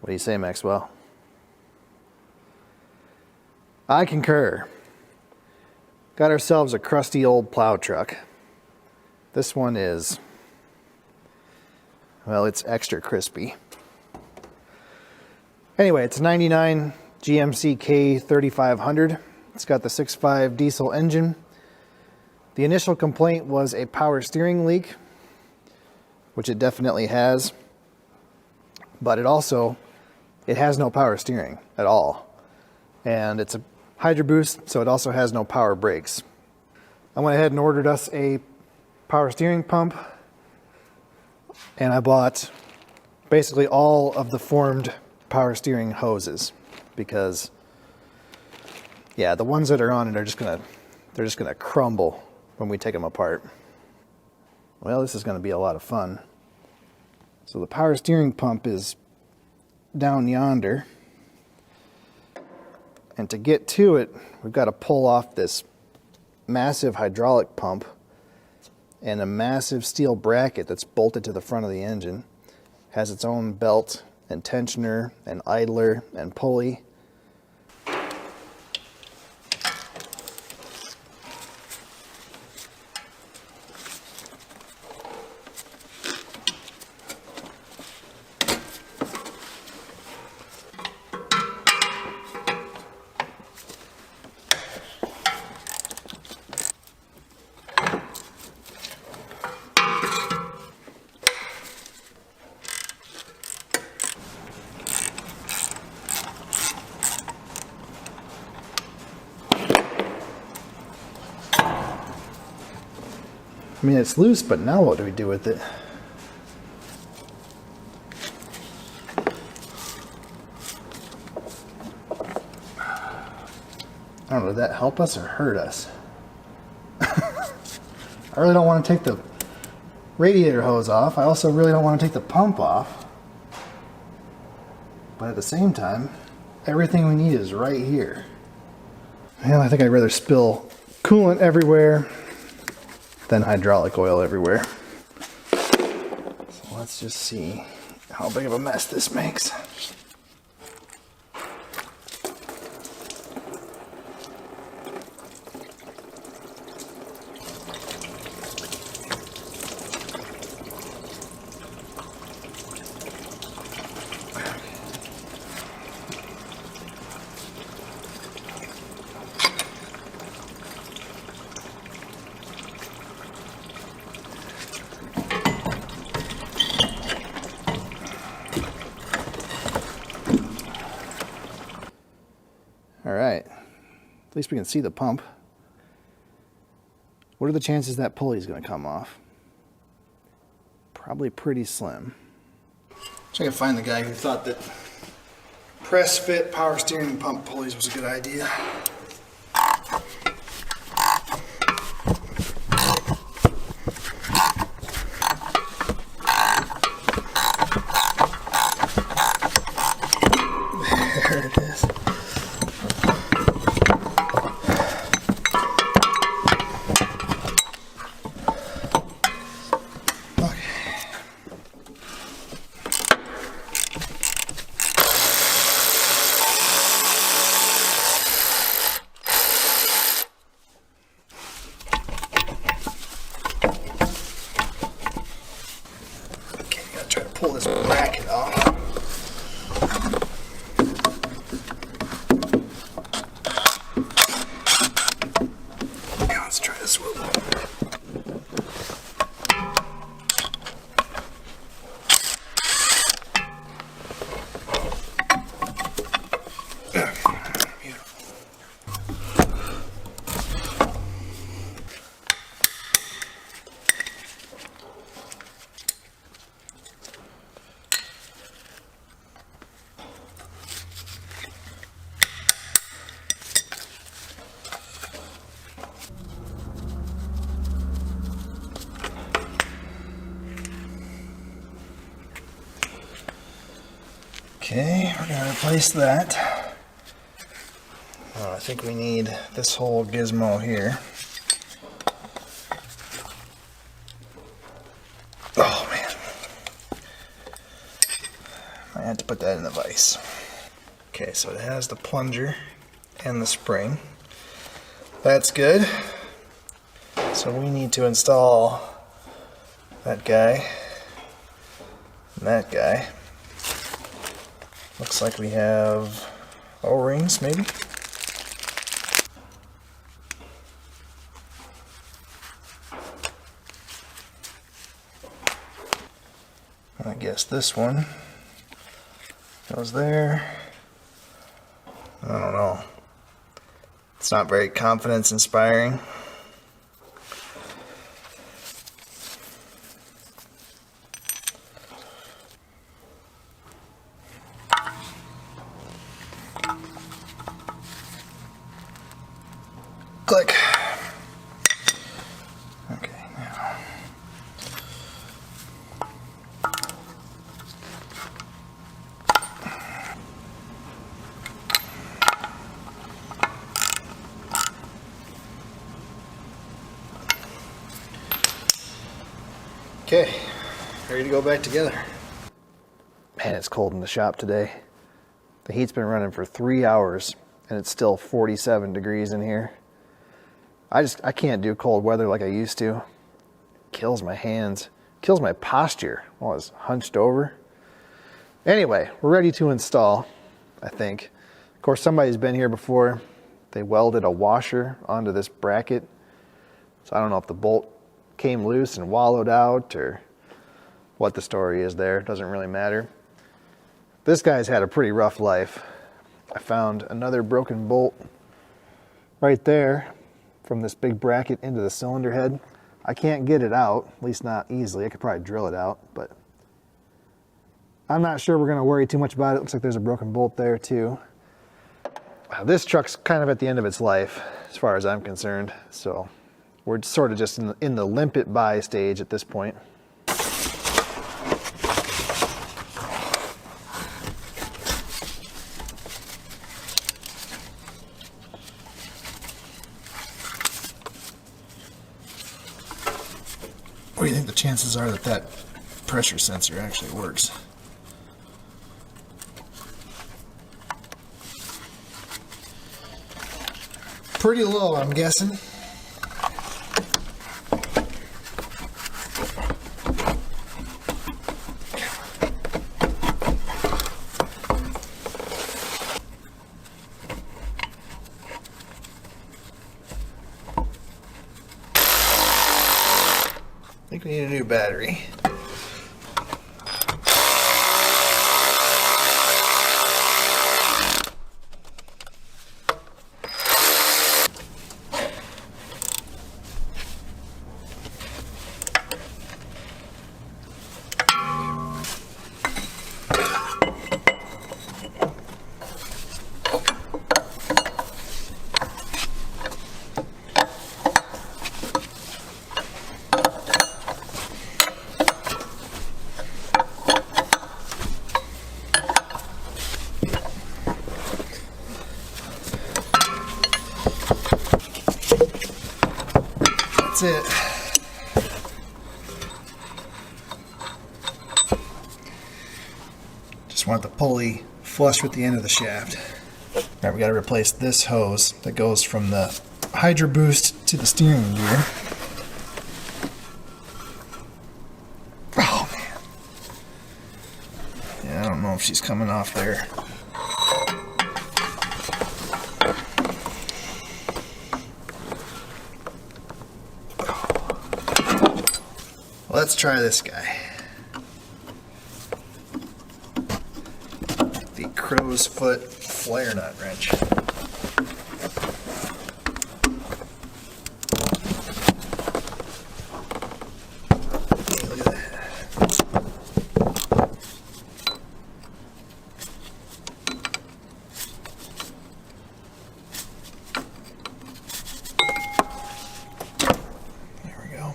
do you say, Maxwell? I concur. Got ourselves a crusty old plow truck. This one is, well, it's extra crispy. Anyway, it's a 99 GMC K3500. It's got the 6.5 diesel engine. The initial complaint was a power steering leak, which it definitely has, but it has no power steering at all. And it's a Hydro Boost, so it also has no power brakes. I went ahead and ordered us a power steering pump, and I bought basically all of the formed power steering hoses because, yeah, the ones that are on it are just gonna crumble when we take them apart. Well, this is gonna be a lot of fun. So the power steering pump is down yonder. And to get to it, we've got to pull off this massive hydraulic pump and a massive steel bracket that's bolted to the front of the engine. Has its own belt and tensioner and idler and pulley. I mean, it's loose, but now what do we do with it? I don't know, did that help us or hurt us? I really don't want to take the radiator hose off. I also really don't want to take the pump off. But at the same time, everything we need is right here. Well, I think I'd rather spill coolant everywhere than hydraulic oil everywhere. So let's just see how big of a mess this makes. All right, at least we can see the pump. What are the chances that pulley is going to come off? Probably pretty slim. So I can find the guy who thought that press fit power steering pump pulleys was a good idea. There it is. Pull this bracket off. Yeah, let's try to swivel. Okay, beautiful. Okay, we're going to replace that. Oh, I think we need this whole gizmo here. Oh man. I had to put that in the vise. Okay, so it has the plunger and the spring. That's good. So we need to install that guy and that guy. Looks like we have O-rings, maybe? I guess this one goes there. I don't know. It's not very confidence inspiring. Click. Okay, now. Okay, ready to go back together. Man, it's cold in the shop today. The heat's been running for 3 hours and it's still 47 degrees in here. I can't do cold weather like I used to. Kills my hands, kills my posture while I was hunched over. Anyway, we're ready to install, I think. Of course, somebody's been here before. They welded a washer onto this bracket. So I don't know if the bolt came loose and wallowed out or what the story is there. It doesn't really matter. This guy's had a pretty rough life. I found another broken bolt right there from this big bracket into the cylinder head. I can't get it out, at least not easily. I could probably drill it out, but I'm not sure we're going to worry too much about it. Looks like there's a broken bolt there too. This truck's kind of at the end of its life as far as I'm concerned, so we're sort of just in the limp it by stage at this point. What do you think the chances are that that pressure sensor actually works? Pretty low, I'm guessing. I think we need a new battery. That's it. Just want the pulley flush with the end of the shaft. Alright, we got to replace this hose that goes from the Hydro Boost to the steering gear. Oh man. Yeah, I don't know if she's coming off there. Let's try this guy. The crow's foot flare nut wrench. Hey, look at that. There we go.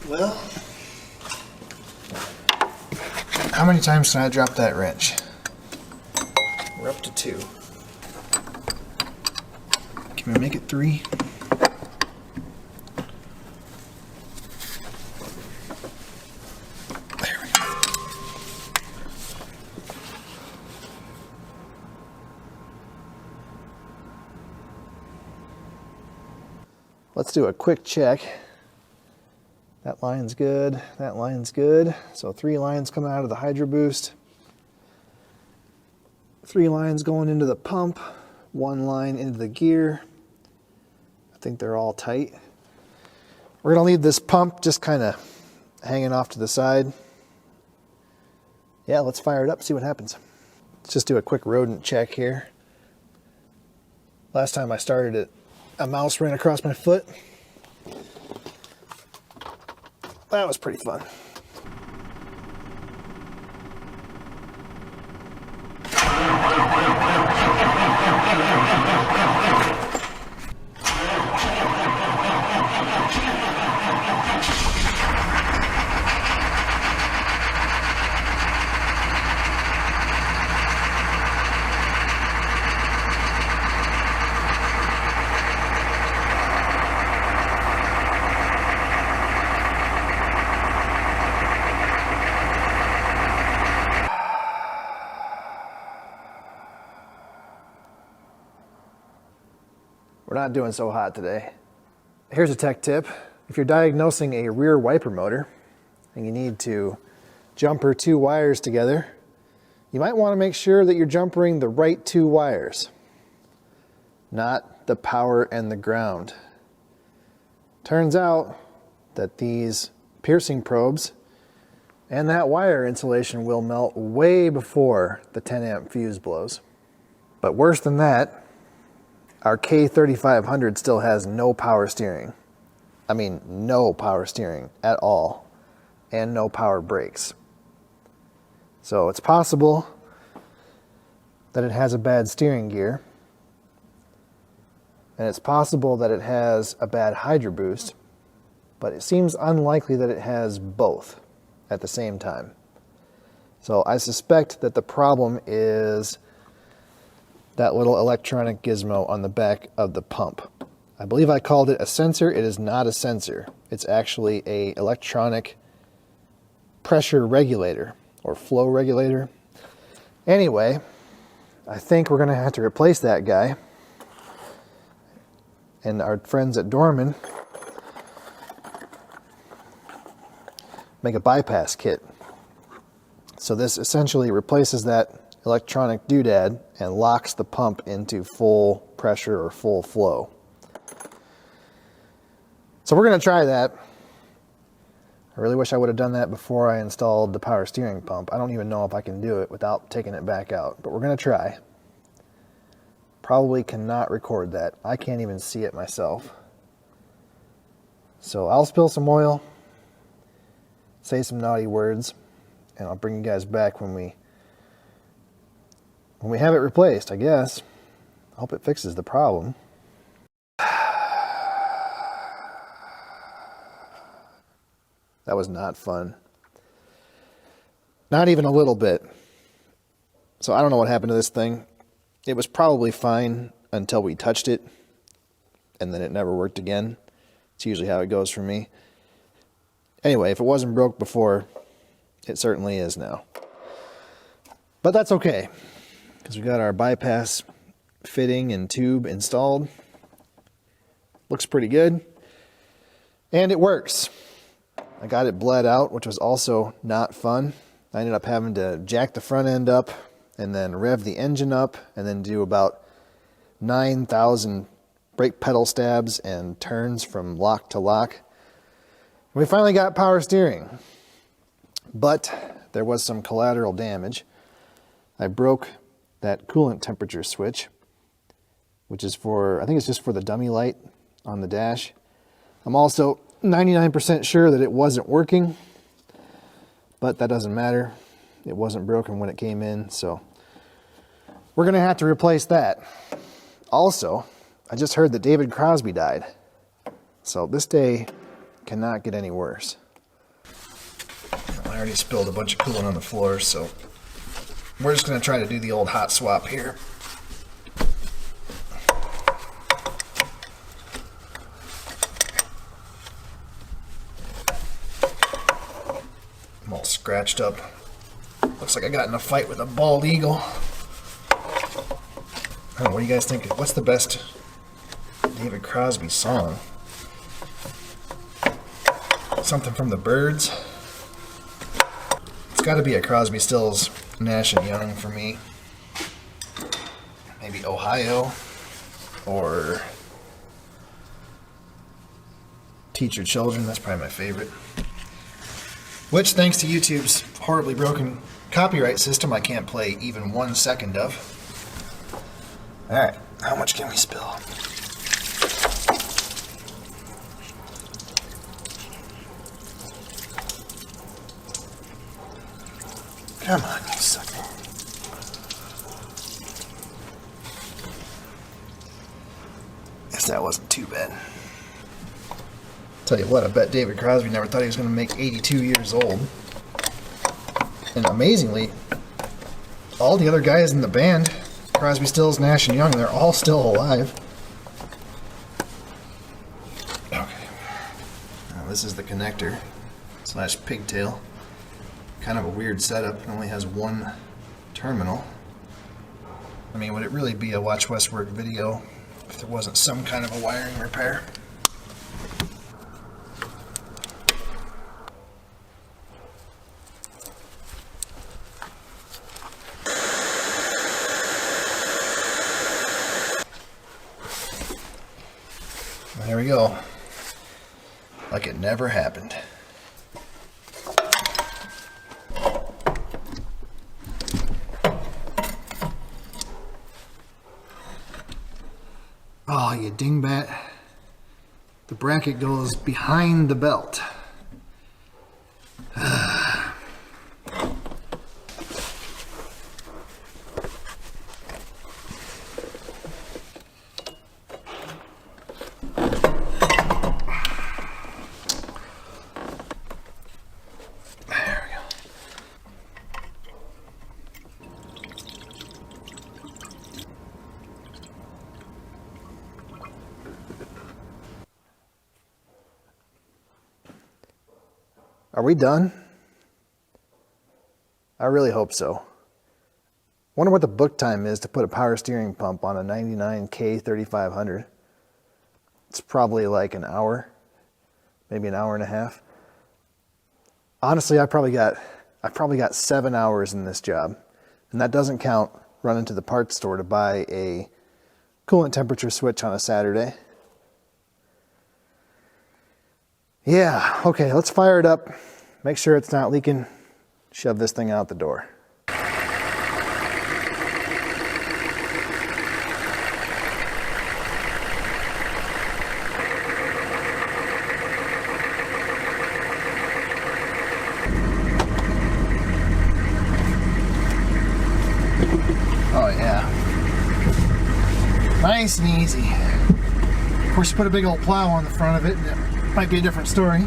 Well, how many times can I drop that wrench? We're up to 2. Okay. Can we make it 3? There we go. Let's do a quick check. That line's good, that line's good. So 3 lines coming out of the Hydro Boost. 3 lines going into the pump, 1 line into the gear. I think they're all tight. We're gonna leave this pump just kind of hanging off to the side. Yeah, let's fire it up, see what happens. Let's just do a quick rodent check here. Last time I started it, a mouse ran across my foot. That was pretty fun. We're not doing so hot today. Here's a tech tip. If you're diagnosing a rear wiper motor and you need to jumper 2 wires together, you might want to make sure that you're jumpering the right 2 wires, not the power and the ground. Turns out that these piercing probes and that wire insulation will melt way before the 10 amp fuse blows. But worse than that, our K3500 still has no power steering. I mean, no power steering at all, and no power brakes. So it's possible that it has a bad steering gear, and it's possible that it has a bad Hydro Boost, but it seems unlikely that it has both at the same time. So I suspect that the problem is that little electronic gizmo on the back of the pump. I believe I called it a sensor. It is not a sensor. It's actually an electronic pressure regulator or flow regulator. Anyway, I think we're gonna have to replace that guy. And our friends at Dorman make a bypass kit. So this essentially replaces that electronic doodad and locks the pump into full pressure or full flow. So we're going to try that. I really wish I would have done that before I installed the power steering pump. I don't even know if I can do it without taking it back out, but we're going to try. Probably cannot record that. I can't even see it myself. So I'll spill some oil, say some naughty words, and I'll bring you guys back when we have it replaced, I guess. I hope it fixes the problem. That was not fun. Not even a little bit. So I don't know what happened to this thing. It was probably fine until we touched it, and then it never worked again. It's usually how it goes for me. Anyway, if it wasn't broke before, it certainly is now. But that's okay, because we got our bypass fitting and tube installed. Looks pretty good. And it works. I got it bled out, which was also not fun. I ended up having to jack the front end up and then rev the engine up and then do about 9,000 brake pedal stabs and turns from lock to lock. We finally got power steering, but there was some collateral damage. I broke that coolant temperature switch, which is for, I think it's just for the dummy light on the dash. I'm also 99% sure that it wasn't working, but that doesn't matter. It wasn't broken when it came in, so we're gonna have to replace that. Also, I just heard that David Crosby died, so this day cannot get any worse. I already spilled a bunch of coolant on the floor, so we're just gonna try to do the old hot swap here. scratched up. Looks like I got in a fight with a bald eagle. I don't know, what do you guys think? What's the best David Crosby song? Something from the Byrds? It's got to be a Crosby, Stills, Nash and Young for me. Maybe Ohio or Teach Your Children. That's probably my favorite. Which, thanks to YouTube's horribly broken copyright system, I can't play even 1 second of. Alright, how much can we spill? Come on, you sucker. Guess that wasn't too bad. Tell you what, I bet David Crosby never thought he was going to make 82 years old. And amazingly, all the other guys in the band, Crosby, Stills, Nash, and Young, they're all still alive. Okay. Now this is the connector / pigtail. Kind of a weird setup. It only has one terminal. I mean, would it really be a Watch Wes Work video if there wasn't some kind of a wiring repair? There we go. Like it never happened. Oh, you dingbat. The bracket goes behind the belt. Are we done? I really hope so. Wonder what the book time is to put a power steering pump on a 99 K3500. It's probably like an hour, maybe an hour and a half. Honestly, I probably got 7 hours in this job, and that doesn't count running to the parts store to buy a coolant temperature switch on a Saturday. Yeah, okay, let's fire it up. Make sure it's not leaking. Shove this thing out the door. Oh yeah. Nice and easy. Of course, you put a big old plow on the front of it, and it might be a different story.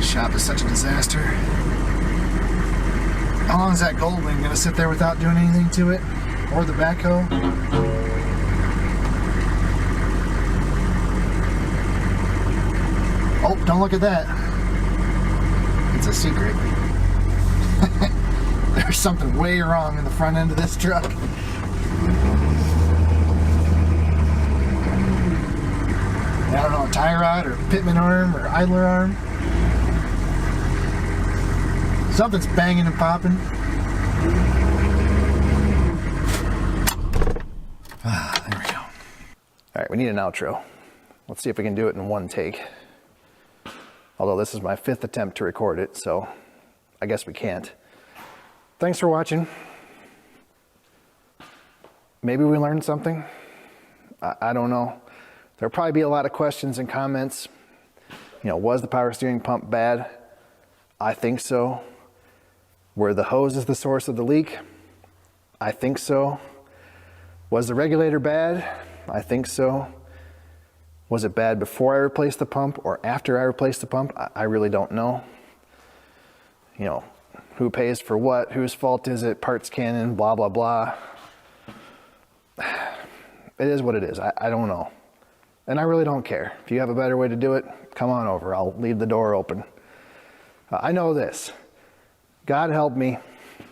Shop is such a disaster. How long is that Goldwing going to sit there without doing anything to it? Or the backhoe? Oh, don't look at that. It's a secret. There's something way wrong in the front end of this truck. I don't know, a tie rod or pitman arm or idler arm. Something's banging and popping. There we go. All right, we need an outro. Let's see if we can do it in one take. Although this is my 5th attempt to record it, so I guess we can't. Thanks for watching. Maybe we learned something. I don't know. There'll probably be a lot of questions and comments. You know, was the power steering pump bad? I think so. Were the hoses the source of the leak? I think so. Was the regulator bad? I think so. Was it bad before I replaced the pump or after I replaced the pump? I really don't know. You know, who pays for what? Whose fault is it? Parts cannon, blah, blah, blah. It is what it is. I don't know. And I really don't care. If you have a better way to do it, come on over. I'll leave the door open. I know this. God help me,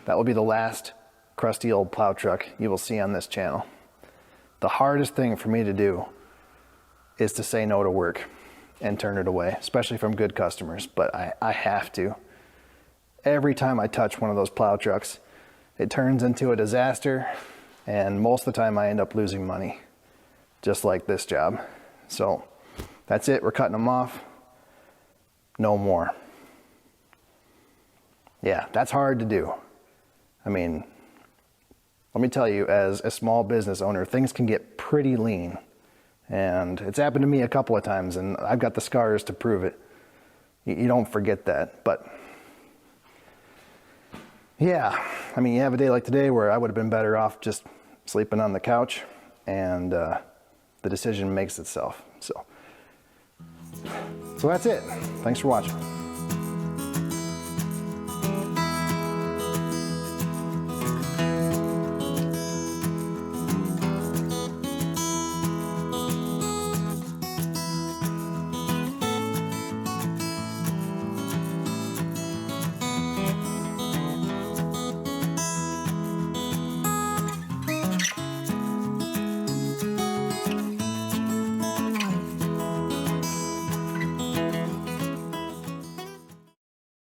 that will be the last crusty old plow truck you will see on this channel. The hardest thing for me to do is to say no to work and turn it away, especially from good customers, but I have to. Every time I touch one of those plow trucks, it turns into a disaster, and most of the time I end up losing money, just like this job. So that's it, we're cutting them off. No more. Yeah, that's hard to do. I mean, let me tell you, as a small business owner, things can get pretty lean. And it's happened to me a couple of times, and I've got the scars to prove it. You don't forget that. But yeah, I mean, you have a day like today where I would have been better off just sleeping on the couch, and the decision makes itself. So that's it. Thanks for watching.